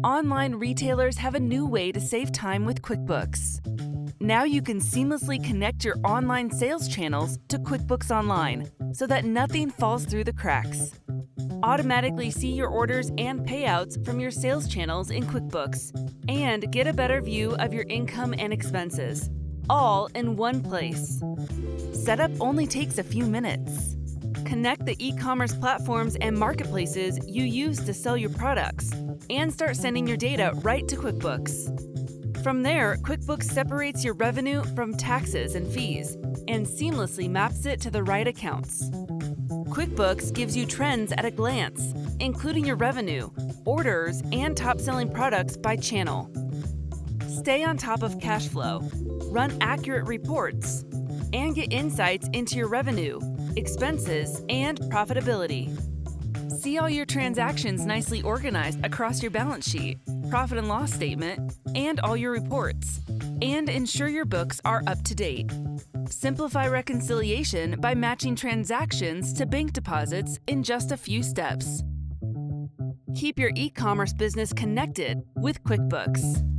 Online retailers have a new way to save time with QuickBooks. Now you can seamlessly connect your online sales channels to QuickBooks Online so that nothing falls through the cracks. Automatically see your orders and payouts from your sales channels in QuickBooks and get a better view of your income and expenses, all in one place. Setup only takes a few minutes. Connect the e-commerce platforms and marketplaces you use to sell your products and start sending your data right to QuickBooks. From there, QuickBooks separates your revenue from taxes and fees and seamlessly maps it to the right accounts. QuickBooks gives you trends at a glance, including your revenue, orders, and top-selling products by channel. Stay on top of cash flow, run accurate reports, and get insights into your revenue, expenses, and profitability. See all your transactions nicely organized across your balance sheet, profit and loss statement, and all your reports, and ensure your books are up to date. Simplify reconciliation by matching transactions to bank deposits in just a few steps. Keep your e-commerce business connected with QuickBooks.